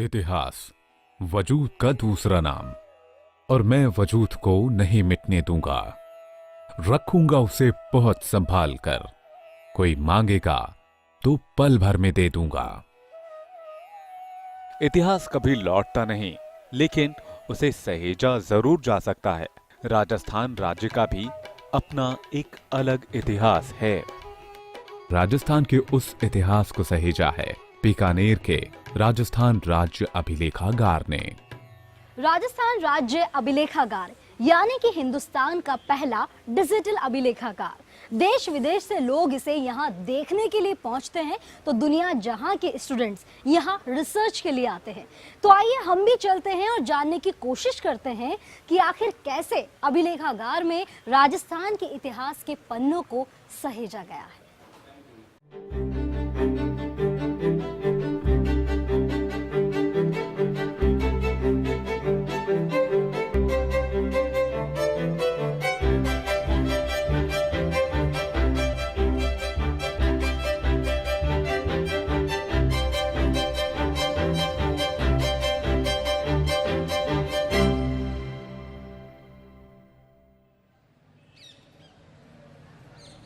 इतिहास वजूद का दूसरा नाम, और मैं वजूद को नहीं मिटने दूंगा। रखूंगा उसे बहुत संभाल कर, कोई मांगेगा तो पल भर में दे दूंगा। इतिहास कभी लौटता नहीं, लेकिन उसे सहेजा जरूर जा सकता है। राजस्थान राज्य का भी अपना एक अलग इतिहास है। राजस्थान के उस इतिहास को सहेजा है बीकानेर के राजस्थान राज्य अभिलेखागार ने। राजस्थान राज्य अभिलेखागार यानी कि हिंदुस्तान का पहला डिजिटल अभिलेखागार। देश विदेश से लोग इसे यहाँ देखने के लिए पहुँचते हैं, तो दुनिया जहाँ के स्टूडेंट्स यहाँ रिसर्च के लिए आते हैं। तो आइए हम भी चलते हैं और जानने की कोशिश करते हैं कि आखिर कैसे अभिलेखागार में राजस्थान के इतिहास के पन्नों को सहेजा गया है।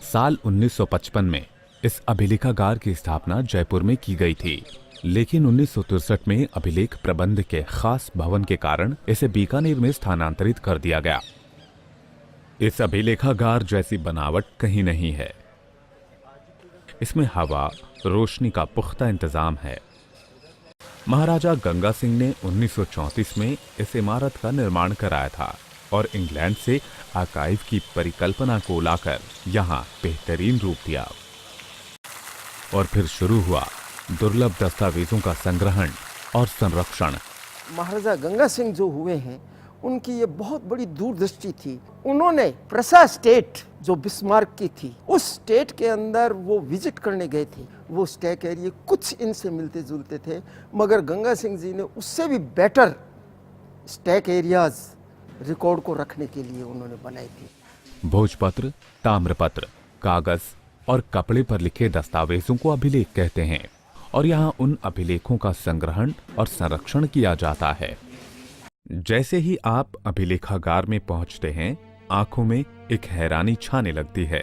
साल 1955 में इस अभिलेखागार की स्थापना जयपुर में की गई थी, लेकिन 1963 में अभिलेख प्रबंध के खास भवन के कारण इसे बीकानेर में स्थानांतरित कर दिया गया। इस अभिलेखागार जैसी बनावट कहीं नहीं है। इसमें हवा, रोशनी का पुख्ता इंतजाम है। महाराजा गंगा सिंह ने 1934 में इस इमारत का निर्माण कराया था और इंग्लैंड से आर्काइव की परिकल्पना को लाकर यहाँ बेहतरीन रूप दिया। और फिर शुरू हुआ दुर्लभ दस्तावेजों का संग्रहण और संरक्षण। महाराजा गंगा सिंह जो हुए हैं, उनकी ये बहुत बड़ी दूरदृष्टि थी। उन्होंने प्रसा स्टेट जो बिस्मार्क की थी, उस स्टेट के अंदर वो विजिट करने गए थे। वो स्टैक एरिया कुछ इनसे मिलते जुलते थे, मगर गंगा सिंह जी ने उससे भी बेटर स्टैक एरियाज रिकॉर्ड को रखने के लिए उन्होंने बनाई थी। भोजपत्र, ताम्रपत्र, कागज और कपड़े पर लिखे दस्तावेजों को अभिलेख कहते हैं, और यहाँ उन अभिलेखों का संग्रहण और संरक्षण किया जाता है। जैसे ही आप अभिलेखागार में पहुंचते हैं, आंखों में एक हैरानी छाने लगती है।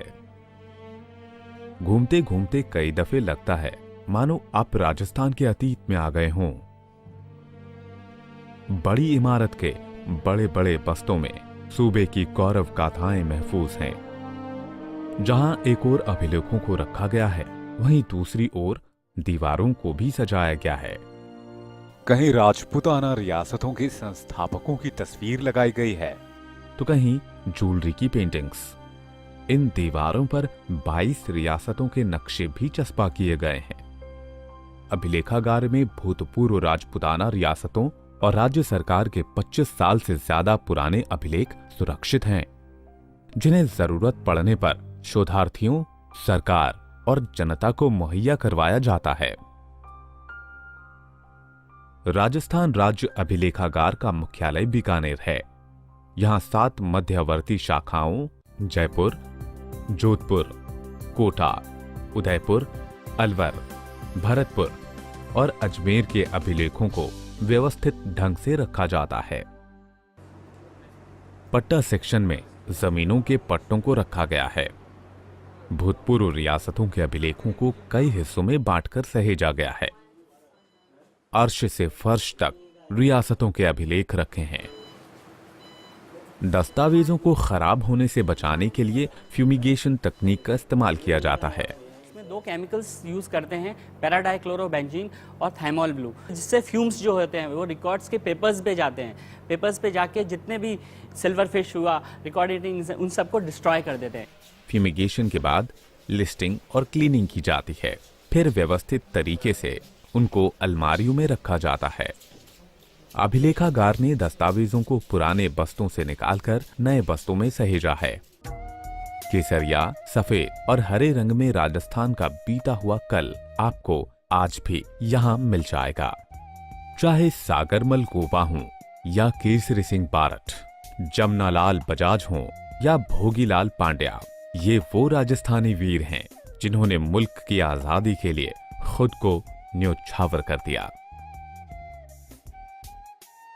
घूमते घूमते कई दफे लगता है मानो आप राजस्थान के अतीत में आ गए हों। बड़ी इमारत के बड़े बड़े बस्तों में सूबे की गौरव गाथाएं महफूज हैं। जहां एक ओर अभिलेखों को रखा गया है, वहीं दूसरी ओर दीवारों को भी सजाया गया है। कहीं राजपूताना रियासतों के संस्थापकों की तस्वीर लगाई गई है, तो कहीं ज्वेलरी की पेंटिंग्स। इन दीवारों पर 22 रियासतों के नक्शे भी चस्पा किए गए हैं। अभिलेखागार में भूतपूर्व राजपूताना रियासतों और राज्य सरकार के 25 साल से ज्यादा पुराने अभिलेख सुरक्षित हैं, जिन्हें जरूरत पड़ने पर शोधार्थियों, सरकार और जनता को मुहैया करवाया जाता है। राजस्थान राज्य अभिलेखागार का मुख्यालय बीकानेर है। यहां 7 मध्यवर्ती शाखाओं जयपुर, जोधपुर, कोटा, उदयपुर, अलवर, भरतपुर और अजमेर के अभिलेखों को व्यवस्थित ढंग से रखा जाता है। पट्टा सेक्शन में जमीनों के पट्टों को रखा गया है। भूतपूर्व रियासतों के अभिलेखों को कई हिस्सों में बांटकर सहेजा गया है। अर्श से फर्श तक रियासतों के अभिलेख रखे हैं। दस्तावेजों को खराब होने से बचाने के लिए फ्यूमिगेशन तकनीक का इस्तेमाल किया जाता है। इसमें 2 केमिकल्स यूज करते हैं, पैराडाइक्लोरोबेंजीन और थाइमोल ब्लू, जिससे फ्यूम्स जो होते हैं वो रिकॉर्ड्स के पेपर्स पे जाते हैं। पेपर्स पे जाके जितने भी सिल्वर फिश हुआ, रिकॉर्डिंग, उन सबको डिस्ट्रॉय कर देते हैं। फ्यूमिगेशन के बाद लिस्टिंग और क्लीनिंग की जाती है। फिर व्यवस्थित तरीके से उनको अलमारियों में रखा जाता है। अभिलेखागार ने दस्तावेजों को पुराने बस्तों से निकालकर नए बस्तों में सहेजा है। केसरिया, सफेद और हरे रंग में राजस्थान का बीता हुआ कल आपको आज भी यहाँ मिल जाएगा। चाहे सागरमल गोपा हो या केसरी सिंह बारठ, जमनालाल बजाज हो या भोगीलाल पांड्या, ये वो राजस्थानी वीर हैं जिन्होंने मुल्क की आजादी के लिए खुद को न्योछावर कर दिया।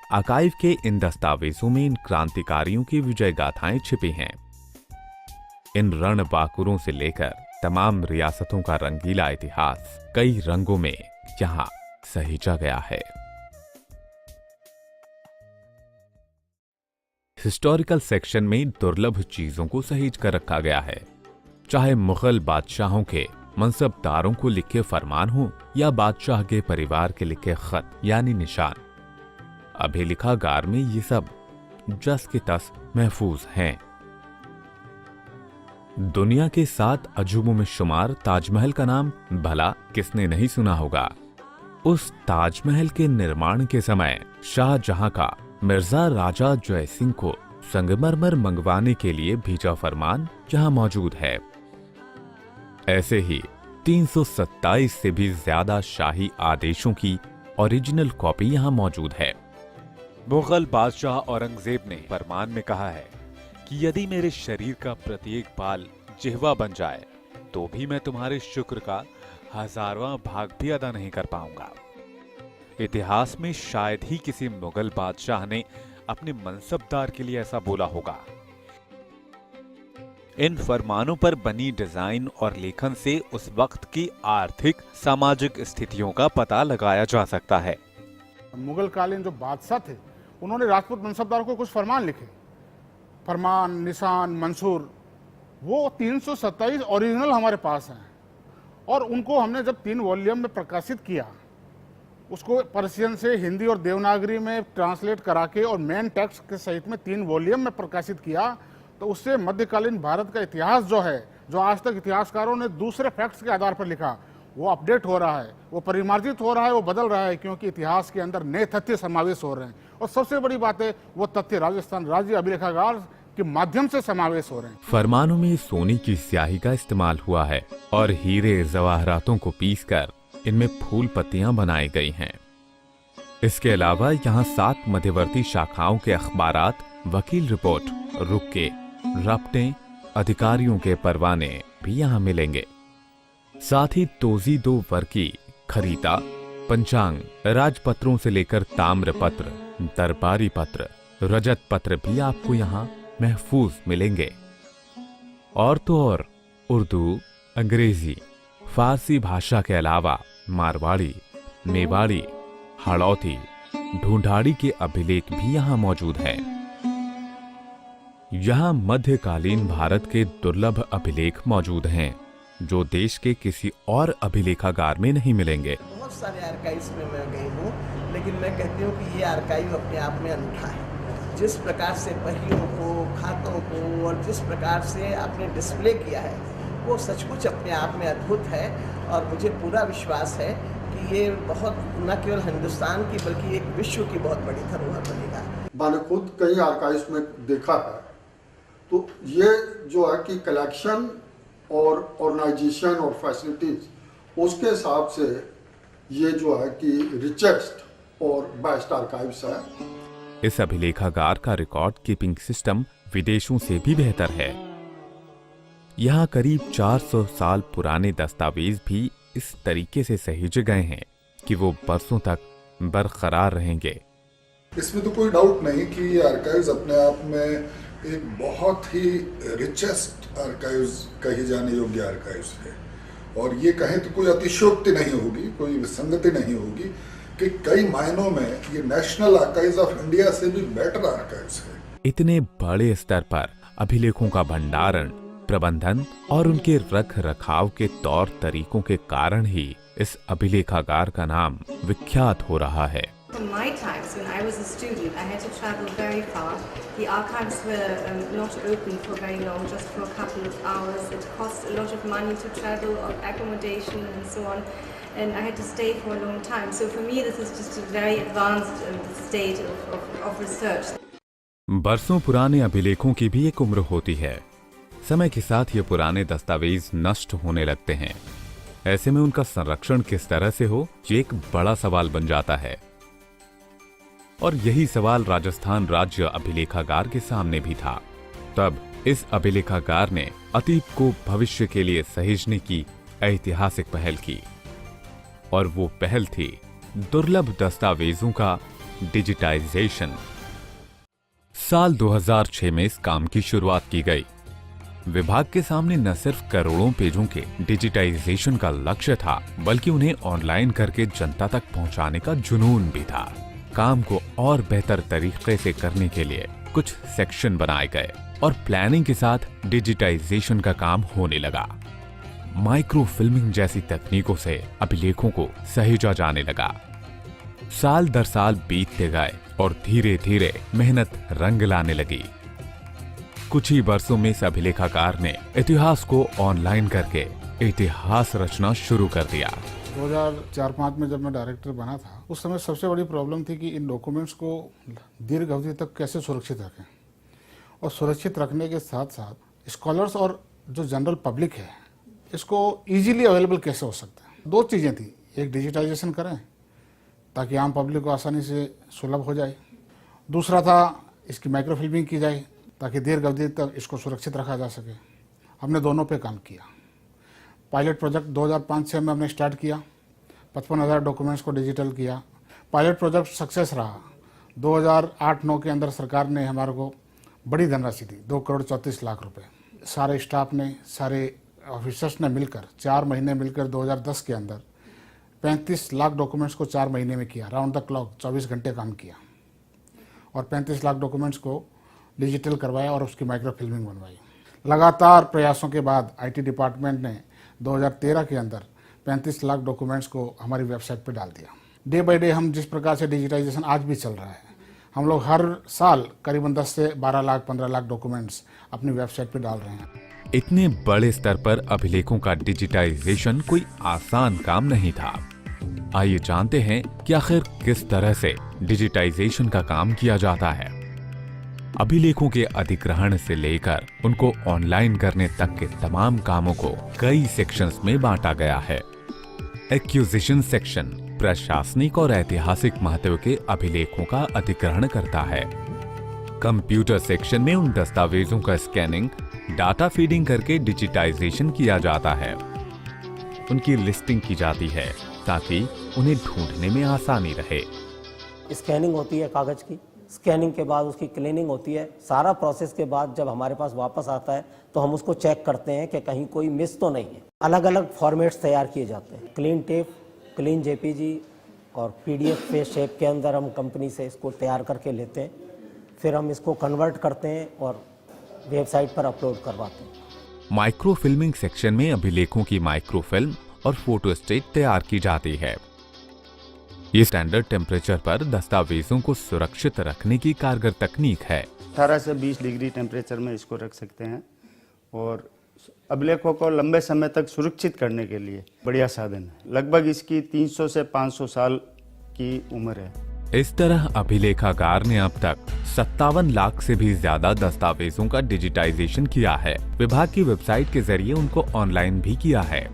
आर्काइव के इन दस्तावेजों में इन क्रांतिकारियों की विजय गाथाएं छिपी हैं। इन रणबांकुरों से लेकर तमाम रियासतों का रंगीला इतिहास कई रंगों में यहाँ सहेजा गया है। हिस्टोरिकल सेक्शन में दुर्लभ चीजों को सहेज कर रखा गया है, चाहे मुगल बादशाहों के मनसबदारों को लिखे फरमान हो या बादशाह के परिवार के लिखे खत यानी निशान। अभिलेखागार में ये सब जस के तस महफूज हैं। दुनिया के 7 अजूबों में शुमार ताजमहल का नाम भला किसने नहीं सुना होगा। उस ताजमहल के निर्माण के समय शाहजहां का मिर्जा राजा जय सिंह को संगमरमर मंगवाने के लिए भेजा फरमान जहां मौजूद है। ऐसे ही 327 से भी ज्यादा शाही आदेशों की ओरिजिनल कॉपी यहां मौजूद है। मुगल बादशाह औरंगजेब ने फरमान में कहा है कि यदि मेरे शरीर का प्रत्येक बाल जिह्वा बन जाए तो भी मैं तुम्हारे शुक्र का 1000वां भाग भी अदा नहीं कर पाऊंगा। इतिहास में शायद ही किसी मुगल बादशाह ने अपने मनसबदार के लिए ऐसा बोला होगा। इन फरमानों पर बनी डिजाइन और लेखन से उस वक्त की आर्थिक सामाजिक स्थितियों का पता लगाया जा सकता है। मुगल कालीन जो बादशाह थे उन्होंने राजपूत मनसबदार को कुछ फरमान लिखे, फरमान, निशान, मंसूर, वो 327 ओरिजिनल हमारे पास हैं। और उनको हमने जब 3 वॉल्यूम में प्रकाशित किया, उसको पर्शियन से हिंदी और देवनागरी में ट्रांसलेट करा के और मेन टेक्स्ट के सहित में 3 वॉल्यूम में प्रकाशित किया, तो उससे मध्यकालीन भारत का इतिहास जो है, जो आज तक इतिहासकारों ने दूसरे फैक्ट्स के आधार पर लिखा, वो अपडेट हो रहा है, वो परिमार्जित हो रहा है, वो बदल रहा है, क्योंकि इतिहास के अंदर नए तथ्य समावेश हो रहे हैं। और सबसे बड़ी बात है, वो तथ्य राजस्थान राज्य अभिलेखागार के माध्यम से समावेश हो रहे हैं। फरमानों में सोने की स्याही का इस्तेमाल हुआ है और हीरे जवाहरातों को पीसकर इनमें फूल पत्तियां बनाई गई हैं। इसके अलावा यहाँ 7 मध्यवर्ती शाखाओं के अखबारात, वकील रिपोर्ट, रुक्के, रपटें, अधिकारियों के परवाने भी यहाँ मिलेंगे। साथ ही तोजी 2 वर्की, खरीदा, पंचांग, राजपत्रों से लेकर ताम्र पत्र, दरबारी पत्र, रजत पत्र भी आपको यहाँ महफूज मिलेंगे। और तो और उर्दू, अंग्रेजी, फारसी भाषा के अलावा मारवाड़ी, मेवाड़ी, हाड़ौती, ढूंढाड़ी के अभिलेख भी यहाँ मौजूद है। यहाँ मध्यकालीन भारत के दुर्लभ अभिलेख मौजूद हैं, जो देश के किसी और अभिलेखागार में नहीं मिलेंगे। बहुत सारे आर्काइव्स में मैं गई हूँ, लेकिन मैं कहती हूँ कि ये आर्काइव अपने आप में अनूठा है। जिस प्रकार से पहियों को, खातों को और जिस प्रकार से आपने डिस्प्ले किया है, वो सचमुच अपने आप में अद्भुत है। और मुझे पूरा विश्वास है कि ये बहुत न केवल हिंदुस्तान की बल्कि एक विश्व की बहुत बड़ी धरोहर बनेगा। मैंने खुद कई आर्काइव्स में देखा है, तो ये जो है कि कलेक्शन और ऑर्गेनाइजेशन और फैसिलिटीज, उसके हिसाब से ये जो है कि रिचेस्ट और बेस्ट आर्काइव्स है। इस अभिलेखागार का रिकॉर्ड कीपिंग सिस्टम विदेशों से भी बेहतर है। यहाँ करीब 400 साल पुराने दस्तावेज भी इस तरीके से सहेजे गए हैं कि वो बरसों तक बरकरार रहेंगे। इसमें तो कोई डाउट नहीं कि ये आर्काइव्स अपने आप में एक बहुत ही रिचेस्ट आर्काइव्स कहे जाने योग्य आर्काइव्स है। और ये कहें तो कोई अतिशयोक्ति नहीं होगी, कोई विसंगति नहीं होगी कि कई मायनों में ये नेशनल आर्काइव्स ऑफ इंडिया से भी बेटर आर्काइव्स है। इतने बड़े स्तर पर अभिलेखों का भंडारण, प्रबंधन और उनके रख रखाव के तौर तरीकों के कारण ही इस अभिलेखागार का नाम विख्यात हो रहा है। In my times, when I was a student, I had to travel very far. The archives were not open for very long, just for a couple of hours. It cost a lot of money to travel, accommodation and so on. And I had to stay for a long time. So for me, this is just a very advanced state of research. बरसों पुराने अभिलेखों की भी एक उम्र होती है। समय के साथ ये पुराने दस्तावेज नष्ट होने लगते हैं। ऐसे में उनका संरक्षण किस तरह से हो, ये एक बड़ा सवाल बन जाता है। और यही सवाल राजस्थान राज्य अभिलेखागार के सामने भी था। तब इस अभिलेखागार ने अतीत को भविष्य के लिए सहेजने की ऐतिहासिक पहल की, और वो पहल थी दुर्लभ दस्तावेजों का डिजिटाइजेशन। साल 2006 में इस काम की शुरुआत की गई। विभाग के सामने न सिर्फ करोड़ों पेजों के डिजिटाइजेशन का लक्ष्य था, बल्कि उन्हें ऑनलाइन करके जनता तक पहुंचाने का जुनून भी था। काम को और बेहतर तरीके से करने के लिए कुछ सेक्शन बनाए गए और प्लानिंग के साथ डिजिटाइजेशन का काम होने लगा। माइक्रो फिल्मिंग जैसी तकनीकों से अभिलेखों को सहेजा जाने लगा। साल दर साल बीतते गए और धीरे धीरे मेहनत रंग लाने लगी। कुछ ही वर्षों में इस अभिलेखाकार ने इतिहास को ऑनलाइन करके इतिहास रचना शुरू कर दिया। 2004-05 में जब मैं डायरेक्टर बना था, उस समय सबसे बड़ी प्रॉब्लम थी कि इन डॉक्यूमेंट्स को दीर्घ अवधि तक कैसे सुरक्षित रखें, और सुरक्षित रखने के साथ साथ स्कॉलर्स और जो जनरल पब्लिक है इसको इजीली अवेलेबल कैसे हो सकता है। दो चीज़ें थी, एक डिजिटाइजेशन करें ताकि आम पब्लिक को आसानी से सुलभ हो जाए, दूसरा था इसकी माइक्रो फिल्मिंग की जाए ताकि दीर्घ अवधि तक इसको सुरक्षित रखा जा सके। हमने दोनों पे काम किया। पायलट प्रोजेक्ट 2005-06 में हमने स्टार्ट किया, 55,000 डॉक्यूमेंट्स को डिजिटल किया। पायलट प्रोजेक्ट सक्सेस रहा। 2008-09 के अंदर सरकार ने हमारे को बड़ी धनराशि दी, 2,34,00,000 रुपए। सारे स्टाफ ने, सारे ऑफिसर्स ने मिलकर 4 महीने मिलकर 2010 के अंदर 35 लाख डॉक्यूमेंट्स को 4 महीने में किया। राउंड द क्लॉक 24 घंटे काम किया और 35 लाख डॉक्यूमेंट्स को डिजिटल करवाया और उसकी माइक्रो फिल्मिंग बनवाई। लगातार प्रयासों के बाद आईटी डिपार्टमेंट ने 2013 के अंदर 35 लाख डॉक्यूमेंट्स को हमारी वेबसाइट पर डाल दिया। डे बाय डे हम जिस प्रकार से डिजिटाइजेशन आज भी चल रहा है, हम लोग हर साल करीबन 10 से 12 लाख 15 लाख डॉक्यूमेंट्स अपनी वेबसाइट पर डाल रहे हैं। इतने बड़े स्तर पर अभिलेखों का डिजिटाइजेशन कोई आसान काम नहीं था। आइए जानते हैं कि आखिर किस तरह से डिजिटाइजेशन का काम किया जाता है। अभिलेखों के अधिग्रहण से लेकर उनको ऑनलाइन करने तक के तमाम कामों को कई सेक्शंस में बांटा गया है। एक्विजिशन सेक्शन प्रशासनिक और ऐतिहासिक महत्व के अभिलेखों का अधिग्रहण करता है। कंप्यूटर सेक्शन में उन दस्तावेजों का स्कैनिंग, डाटा फीडिंग करके डिजिटाइजेशन किया जाता है। उनकी लिस्टिंग की जाती है ताकि उन्हें ढूंढने में आसानी रहे। स्कैनिंग होती है कागज की, स्कैनिंग के बाद उसकी क्लीनिंग होती है। सारा प्रोसेस के बाद जब हमारे पास वापस आता है तो हम उसको चेक करते हैं कि कहीं कोई मिस तो नहीं है। अलग अलग फॉर्मेट्स तैयार किए जाते हैं, क्लीन टेप, क्लीन जेपीजी और पीडीएफ पे शेप के अंदर हम कंपनी से इसको तैयार करके लेते हैं। फिर हम इसको कन्वर्ट करते हैं और वेबसाइट पर अपलोड करवाते हैं। माइक्रो फिल्मिंग सेक्शन में अभिलेखों की माइक्रो फिल्म और फोटो स्टेट तैयार की जाती है। ये स्टैंडर्ड टेम्परेचर पर दस्तावेजों को सुरक्षित रखने की कारगर तकनीक है। 18 से 20 डिग्री टेम्परेचर में इसको रख सकते हैं और अभिलेखों को लंबे समय तक सुरक्षित करने के लिए बढ़िया साधन है। लगभग इसकी 300 से 500 साल की उम्र है। इस तरह अभिलेखागार ने अब तक 57 लाख से भी ज्यादा दस्तावेजों का डिजिटाइजेशन किया है। विभाग की वेबसाइट के जरिए उनको ऑनलाइन भी किया है।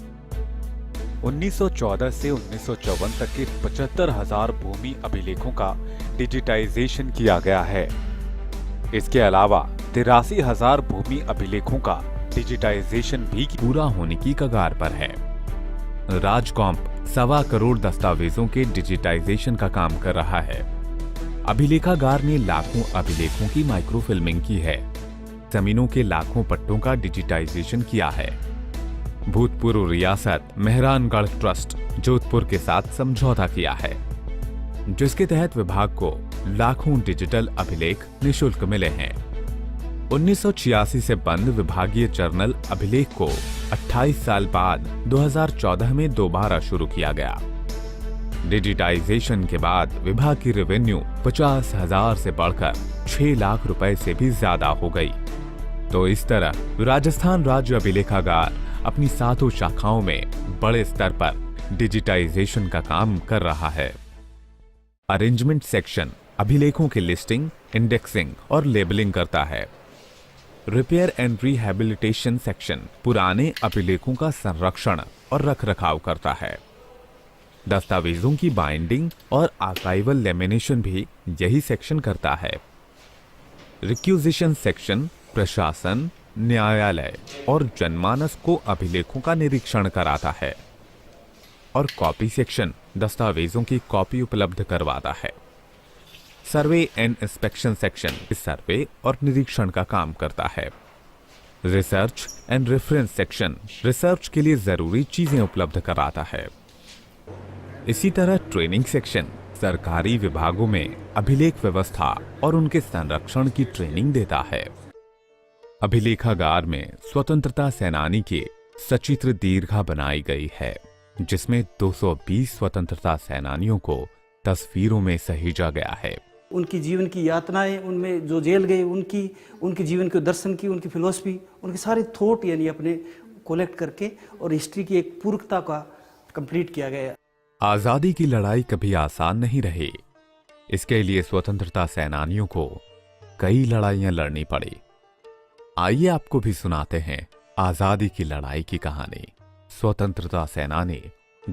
1914 से 1954 तक के 75,000 भूमि अभिलेखों का डिजिटाइजेशन किया गया है। इसके अलावा 83,000 भूमि अभिलेखों का डिजिटाइजेशन भी पूरा होने की कगार पर है। राजकॉम्प 1.25 करोड़ दस्तावेजों के डिजिटाइजेशन का काम कर रहा है। अभिलेखागार ने लाखों अभिलेखों की माइक्रो फिल्मिंग की है। जमीनों के लाखों पट्टों का डिजिटाइजेशन किया है। भूतपूर्व रियासत मेहरानगढ़ ट्रस्ट जोधपुर के साथ समझौता किया है, जिसके तहत विभाग को लाखों डिजिटल अभिलेख निःशुल्क मिले हैं। 1986 से बंद विभागीय जर्नल अभिलेख को 28 साल बाद 2014 में दोबारा शुरू किया गया। डिजिटाइजेशन के बाद विभाग की रेवेन्यू 50,000 से बढ़कर 6 लाख रुपए से भी ज्यादा हो गई। तो इस तरह राजस्थान राज्य अभिलेखागार अपनी 7 शाखाओं में बड़े स्तर पर डिजिटाइजेशन का काम कर रहा है। अरेंजमेंट सेक्शन अभिलेखों की लिस्टिंग, इंडेक्सिंग और लेबलिंग करता है। रिपेयर एंड रिहैबिलिटेशन सेक्शन पुराने अभिलेखों का संरक्षण और रखरखाव करता है। दस्तावेजों की बाइंडिंग और आर्काइवल लेमिनेशन भी यही सेक्शन करता है। रिक्यूजिशन सेक्शन प्रशासन, न्यायालय और जनमानस को अभिलेखों का निरीक्षण कराता है। और कॉपी सेक्शन दस्तावेजों की कॉपी उपलब्ध करवाता है। सर्वे एंड इंस्पेक्शन सेक्शन इस सर्वे और निरीक्षण का काम करता है। Research and reference section research के लिए जरूरी चीजें उपलब्ध कराता है। इसी तरह ट्रेनिंग सेक्शन सरकारी विभागों में अभिलेख व्यवस्था और उनके संरक्षण की ट्रेनिंग देता है। अभिलेखागार में स्वतंत्रता सेनानी की सचित्र दीर्घा बनाई गई है, जिसमें 220 स्वतंत्रता सेनानियों को तस्वीरों में सहेजा गया है। उनकी जीवन की यातनाएं, उनमें जो जेल गए उनकी जीवन के दर्शन की, उनकी फिलॉसफी, उनके सारे थॉट यानी अपने कलेक्ट करके और हिस्ट्री की एक पूर्णता का कंप्लीट किया गया। आजादी की लड़ाई कभी आसान नहीं रही। इसके लिए स्वतंत्रता सेनानियों को कई लड़ाइयां लड़नी पड़ी। आइए आपको भी सुनाते हैं आजादी की लड़ाई की कहानी, स्वतंत्रता सेनानी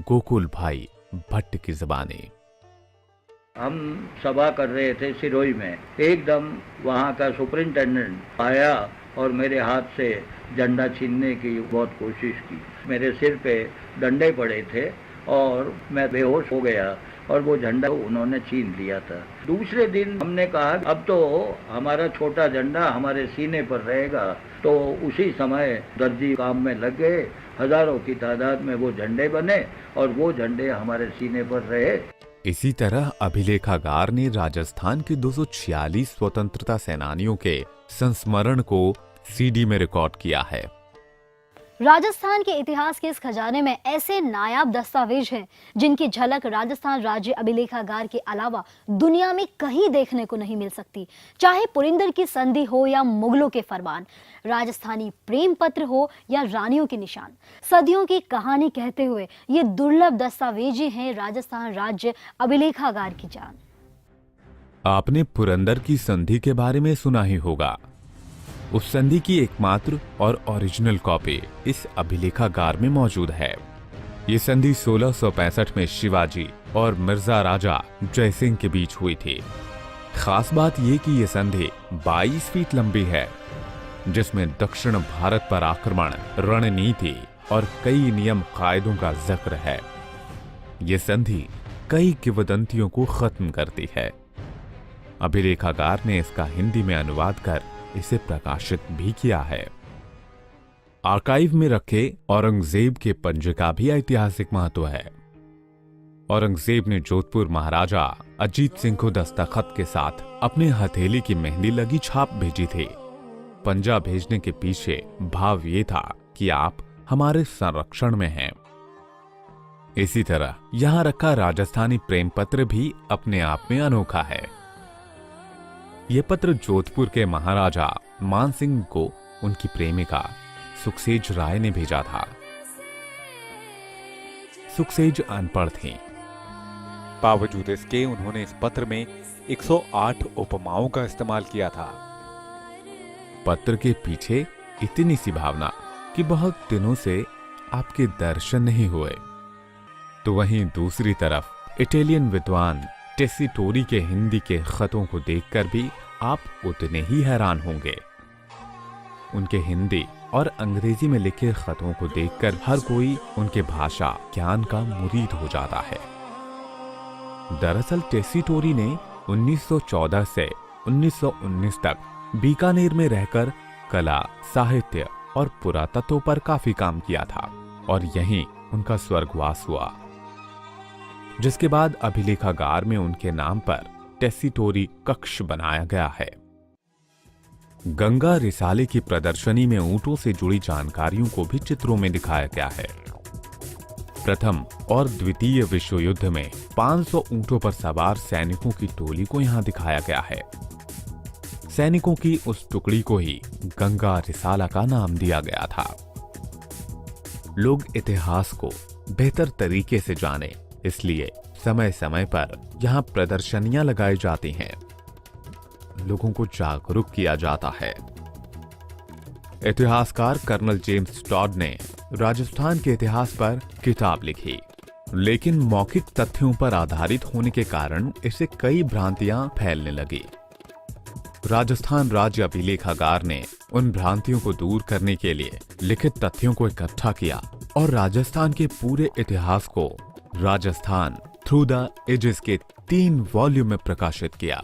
गोकुल भाई भट्ट की ज़बानी। हम सभा कर रहे थे सिरोही में, एकदम वहाँ का सुपरिंटेंडेंट आया और मेरे हाथ से झंडा छीनने की बहुत कोशिश की। मेरे सिर पे डंडे पड़े थे और मैं बेहोश हो गया और वो झंडा उन्होंने छीन लिया था। दूसरे दिन हमने कहा अब तो हमारा छोटा झंडा हमारे सीने पर रहेगा, तो उसी समय दर्जी काम में लग गए। हजारों की तादाद में वो झंडे बने और वो झंडे हमारे सीने पर रहे। इसी तरह अभिलेखागार ने राजस्थान के 246 स्वतंत्रता सेनानियों के संस्मरण को सीडी में रिकॉर्ड किया है। राजस्थान के इतिहास के इस खजाने में ऐसे नायाब दस्तावेज हैं जिनकी झलक राजस्थान राज्य अभिलेखागार के अलावा दुनिया में कहीं देखने को नहीं मिल सकती। चाहे पुरिंदर की संधि हो या मुगलों के फरमान, राजस्थानी प्रेम पत्र हो या रानियों के निशान, सदियों की कहानी कहते हुए ये दुर्लभ दस्तावेज हैं राजस्थान राज्य अभिलेखागार की जान। आपने पुरंदर की संधि के बारे में सुना ही होगा। उस संधि की एकमात्र और ओरिजिनल कॉपी इस अभिलेखागार में मौजूद है। ये संधि 1665 में शिवाजी और मिर्जा राजा जय सिंह के बीच हुई थी। खास बात यह कि यह संधि 22 फीट लंबी है, जिसमें दक्षिण भारत पर आक्रमण, रणनीति और कई नियम कायदों का जिक्र है। यह संधि कई किंवदंतियों को खत्म करती है। अभिलेखागार ने इसका हिंदी में अनुवाद कर इसे प्रकाशित भी किया है। आर्काइव में रखे औरंगजेब के पंजे का भी ऐतिहासिक महत्व है। औरंगजेब ने जोधपुर महाराजा अजीत सिंह को दस्तखत के साथ अपने हथेली की मेहंदी लगी छाप भेजी थी। पंजा भेजने के पीछे भाव ये था कि आप हमारे संरक्षण में हैं। इसी तरह यहां रखा राजस्थानी प्रेम पत्र भी अपने आप में अनोखा है। यह पत्र जोधपुर के महाराजा मान सिंह को उनकी प्रेमिका सुखसेज राय ने भेजा था। सुखसेज अनपढ़ थी। बावजूद इसके उन्होंने इस पत्र में 108 उपमाओं का इस्तेमाल किया था। पत्र के पीछे इतनी सी भावना कि बहुत दिनों से आपके दर्शन नहीं हुए। तो वहीं दूसरी तरफ इटालियन विद्वान टेसिटोरी के हिंदी के खतों को देखकर भी आप उतने ही हैरान होंगे। उनके हिंदी और अंग्रेजी में लिखे खतों को देखकर हर कोई उनके भाषा ज्ञान का मुरीद हो जाता है। दरअसल टेसिटोरी ने 1914 से 1919 तक बीकानेर में रहकर कला, साहित्य और पुरातत्व पर काफी काम किया था और यहीं उनका स्वर्गवास हुआ, जिसके बाद अभिलेखागार में उनके नाम पर टेसिटोरी कक्ष बनाया गया है। गंगा रिसाले की प्रदर्शनी में ऊंटों से जुड़ी जानकारियों को भी चित्रों में दिखाया गया है। प्रथम और द्वितीय विश्व युद्ध में 500 ऊंटों पर सवार सैनिकों की टोली को यहां दिखाया गया है। सैनिकों की उस टुकड़ी को ही गंगा रिसाला का नाम दिया गया था। लोग इतिहास को बेहतर तरीके से जाने, इसलिए समय समय पर यहां प्रदर्शनियां लगाई जाती हैं। लोगों को जागरूक किया जाता है। इतिहासकार कर्नल जेम्स टॉड ने राजस्थान के इतिहास पर किताब लिखी, लेकिन मौखिक तथ्यों पर आधारित होने के कारण इसे कई भ्रांतियां फैलने लगी। राजस्थान राज्य अभिलेखागार ने उन भ्रांतियों को दूर करने के लिए लिखित तथ्यों को इकट्ठा किया और राजस्थान के पूरे इतिहास को राजस्थान थ्रू द एजेस के 3 वॉल्यूम में प्रकाशित किया।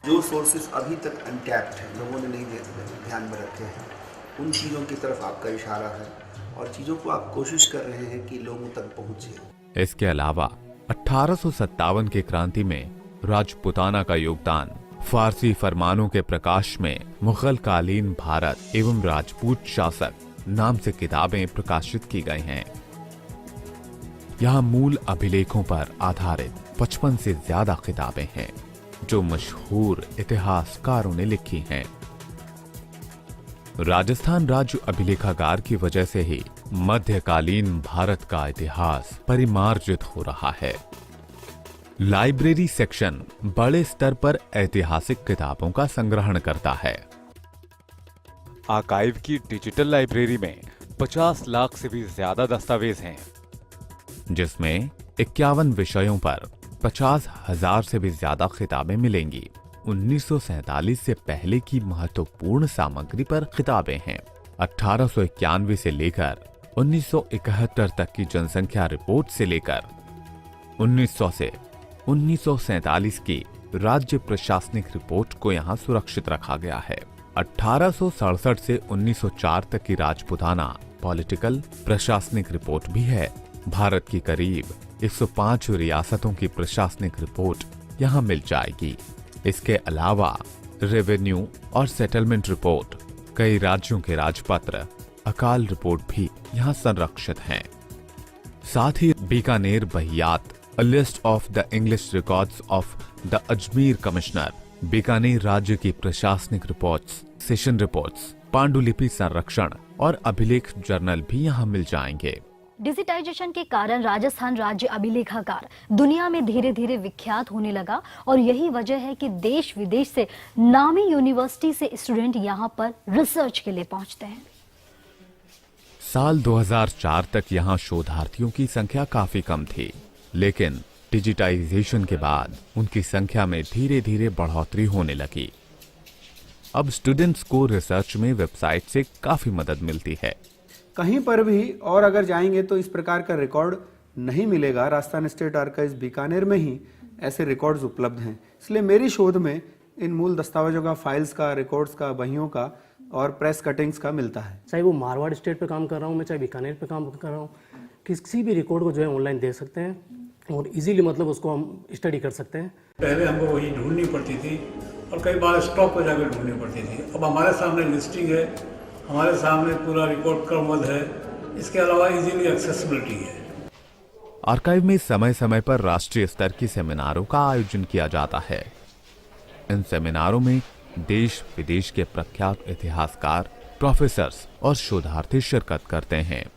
जो सोर्सेस अभी तक अनटैप्ड हैं, लोगों ने नहीं ध्यान में रखे हैं, उन चीज़ों की तरफ आपका इशारा है और चीज़ों को आप कोशिश कर रहे हैं कि लोगों तक पहुँचे। इसके अलावा 1857 की क्रांति में राजपुताना का योगदान, फारसी फरमानों के प्रकाश में मुगल कालीन भारत एवं राजपूत शासक नाम से किताबें प्रकाशित की गई हैं। यहाँ मूल अभिलेखों पर आधारित 55 से ज्यादा किताबें हैं जो मशहूर इतिहासकारों ने लिखी हैं। राजस्थान राज्य अभिलेखागार की वजह से ही मध्यकालीन भारत का इतिहास परिमार्जित हो रहा है। लाइब्रेरी सेक्शन बड़े स्तर पर ऐतिहासिक किताबों का संग्रहण करता है। आर्काइव की डिजिटल लाइब्रेरी में 50 लाख से भी ज्यादा दस्तावेज हैं, जिसमें 51 विषयों पर 50,000 से भी ज्यादा किताबें मिलेंगी। 1947 से पहले की महत्वपूर्ण सामग्री पर किताबें हैं। 1891 से लेकर 1971 तक की जनसंख्या रिपोर्ट से लेकर 1900 से 1947 की राज्य प्रशासनिक रिपोर्ट को यहाँ सुरक्षित रखा गया है। 1867 से 1904 तक की राजपुताना पॉलिटिकल प्रशासनिक रिपोर्ट भी है। भारत की करीब 105 रियासतों की प्रशासनिक रिपोर्ट यहाँ मिल जाएगी। इसके अलावा रेवेन्यू और सेटलमेंट रिपोर्ट, कई राज्यों के राजपत्र, अकाल रिपोर्ट भी यहाँ संरक्षित हैं। साथ ही बीकानेर बहियात, A list of the English records of the Ajmer commissioner, Bikaner राज्य की प्रशासनिक रिपोर्ट्स, सेशन रिपोर्ट्स, पांडुलिपि संरक्षण और अभिलेख जर्नल भी यहाँ मिल जाएंगे। डिजिटाइजेशन के कारण राजस्थान राज्य अभिलेखागार दुनिया में धीरे धीरे विख्यात होने लगा और यही वजह है कि देश विदेश से नामी यूनिवर्सिटी से स्टूडेंट यहाँ पर रिसर्च के लिए पहुँचते हैं। साल 2004 तक यहाँ शोधार्थियों की संख्या काफी कम थी, लेकिन डिजिटाइजेशन के बाद उनकी संख्या में धीरे धीरे बढ़ोतरी होने लगी। अब स्टूडेंट्स को रिसर्च में वेबसाइट से काफी मदद मिलती है। कहीं पर भी और अगर जाएंगे तो इस प्रकार का रिकॉर्ड नहीं मिलेगा। राजस्थान स्टेट आर्काइव्स बीकानेर में ही ऐसे रिकॉर्ड्स उपलब्ध हैं। इसलिए मेरी शोध में इन मूल दस्तावेजों का, फाइल्स का, रिकॉर्ड्स का, बहियों का और प्रेस कटिंग्स का मिलता है। चाहे वो मारवाड़ स्टेट पे काम कर रहा हूँ मैं, चाहे बीकानेर पे काम कर रहा हूँ, किसी भी रिकॉर्ड को जो है ऑनलाइन देख सकते हैं और इजीली मतलब उसको हम स्टडी कर सकते हैं। पहले हमको वही ढूंढनी पड़ती थी और कई बार स्टॉप पर जाकर ढूंढनी पड़ती थी। अब हमारे सामने लिस्टिंग है, हमारे सामने पूरा रिकॉर्ड क्रमबद्ध है। इसके अलावा इजीली एक्सेसिबिलिटी है। आर्काइव में समय समय पर राष्ट्रीय स्तर की सेमिनारों का आयोजन किया जाता है। इन सेमिनारों में देश विदेश के प्रख्यात इतिहासकार, प्रोफेसर्स और शोधार्थी शिरकत करते हैं।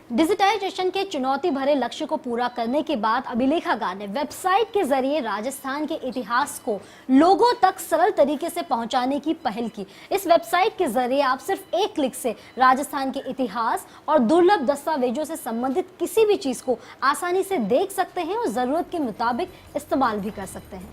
डिजिटाइजेशन के चुनौती भरे लक्ष्य को पूरा करने के बाद अभिलेखागार ने वेबसाइट के जरिए राजस्थान के इतिहास को लोगों तक सरल तरीके से पहुंचाने की पहल की। इस वेबसाइट के जरिए आप सिर्फ एक क्लिक से राजस्थान के इतिहास और दुर्लभ दस्तावेजों से संबंधित किसी भी चीज को आसानी से देख सकते हैं और जरूरत के मुताबिक इस्तेमाल भी कर सकते हैं।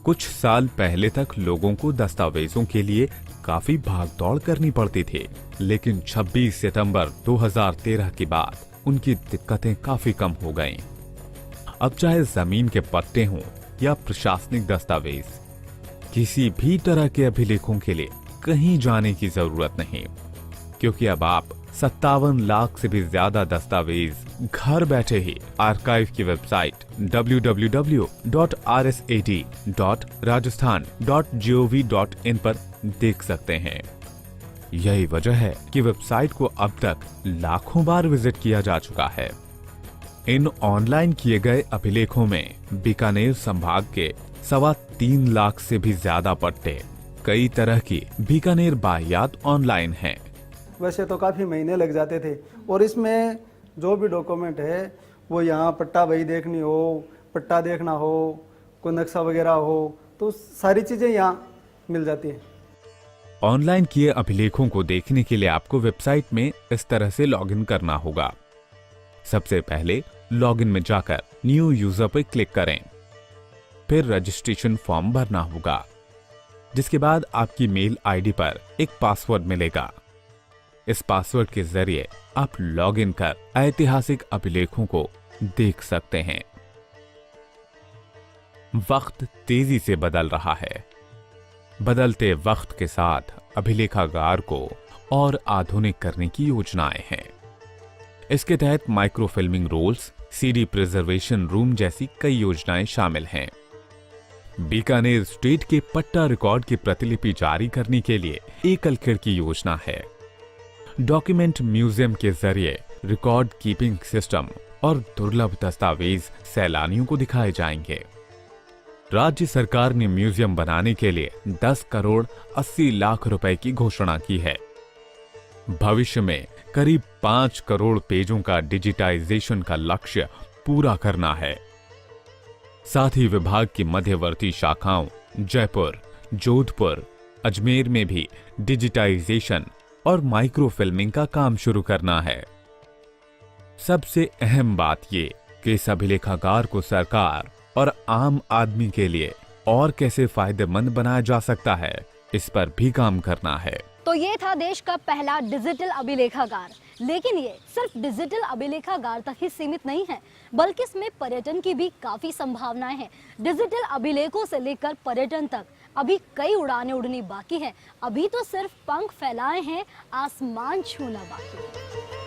कुछ साल पहले तक लोगों को दस्तावेजों के लिए काफी भागदौड़ करनी पड़ती थी, लेकिन 26 सितंबर 2013 के बाद उनकी दिक्कतें काफी कम हो गईं। अब चाहे जमीन के पट्टे हों या प्रशासनिक दस्तावेज, किसी भी तरह के अभिलेखों के लिए कहीं जाने की जरूरत नहीं, क्योंकि अब आप 57 लाख से भी ज्यादा दस्तावेज घर बैठे ही आर्काइव की वेबसाइट www.rsat.rajasthan.gov.in पर देख सकते हैं। यही वजह है कि वेबसाइट को अब तक लाखों बार विजिट किया जा चुका है। इन ऑनलाइन किए गए अभिलेखों में बीकानेर संभाग के 3.25 लाख से भी ज्यादा पट्टे, कई तरह की बीकानेर बाहियात ऑनलाइन हैं। वैसे तो काफ़ी महीने लग जाते थे और इसमें जो भी डॉक्यूमेंट है वो यहाँ पट्टा बही देखनी हो, पट्टा देखना हो, कोई नक्शा वगैरह हो, तो सारी चीज़ें यहाँ मिल जाती है। ऑनलाइन किए अभिलेखों को देखने के लिए आपको वेबसाइट में इस तरह से लॉगिन करना होगा। सबसे पहले लॉगिन में जाकर न्यू यूजर पर क्लिक करें, फिर रजिस्ट्रेशन फॉर्म भरना होगा, जिसके बाद आपकी मेल आईडी पर एक पासवर्ड मिलेगा। इस पासवर्ड के जरिए आप लॉगिन कर ऐतिहासिक अभिलेखों को देख सकते हैं। वक्त तेजी से बदल रहा है। बदलते वक्त के साथ अभिलेखागार को और आधुनिक करने की योजनाएं हैं। इसके तहत micro filming rolls, CD preservation room जैसी कई योजनाएं शामिल हैं। बीकानेर स्टेट के पट्टा रिकॉर्ड की प्रतिलिपि जारी करने के लिए एकल खिड़की योजना है। डॉक्यूमेंट म्यूजियम के जरिए रिकॉर्ड कीपिंग सिस्टम और दुर्लभ दस्तावेज सैलानियों को दिखाए जाएंगे। राज्य सरकार ने म्यूजियम बनाने के लिए 10 करोड़ 80 लाख रुपए की घोषणा की है। भविष्य में करीब 5 करोड़ पेजों का डिजिटाइजेशन का लक्ष्य पूरा करना है। साथ ही विभाग की मध्यवर्ती शाखाओं जयपुर, जोधपुर, अजमेर में भी डिजिटाइजेशन और माइक्रो फिल्मिंग का काम शुरू करना है। सबसे अहम बात ये कि इस अभिलेखागार को सरकार और आम आदमी के लिए और कैसे फायदेमंद बनाया जा सकता है, इस पर भी काम करना है। तो ये था देश का पहला डिजिटल अभिलेखागार। लेकिन ये सिर्फ डिजिटल अभिलेखागार तक ही सीमित नहीं है, बल्कि इसमें पर्यटन की भी काफी संभावनाएं हैं। डिजिटल अभिलेखों से लेकर पर्यटन तक अभी कई उड़ानें उड़नी बाकी हैं। अभी तो सिर्फ पंख फैलाए हैं, आसमान छूना बाकी है।